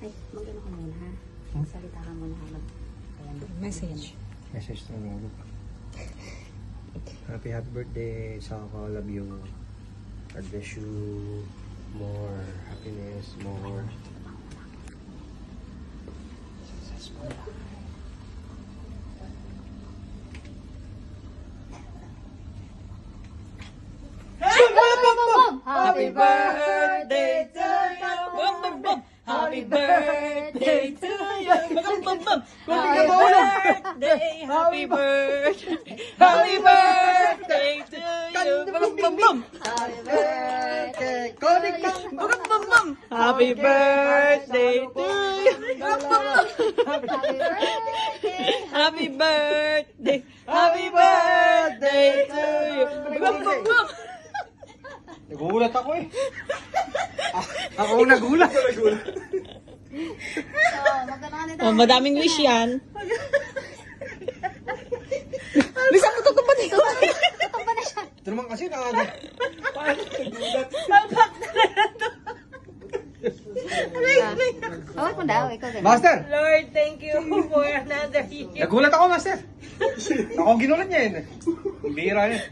Ay, mag-ano ka muna ha. Salita ka muna ha. Message. Message na lolo. Happy birthday, Saka. Love you. God bless you. More happiness, more successful life. Happy birthday to you. Bum, bum, bum. Happy birthday to you. Bum, bum, bum. Happy birthday. Happy birthday. Happy birthday to you. Bum, bum, bum. Happy birthday! Bum, bum, bum. Happy birthday to you. Bum, bum, bum. Happy birthday. Happy birthday to you. Bum, bum, bum. Nagulat ako eh. Ako ang nagulat. So, magkano ka nito? Oh, madaming wish yan. Bisa mo tutupad ito. Ito ba na siya? Ito naman kasi nakagod. Paano nagulat? Awal mo daw, ikaw ganun. Master! Lord, thank you for another year. Nagulat ako, Master. Ako ang ginulat niya yun. Bira niya.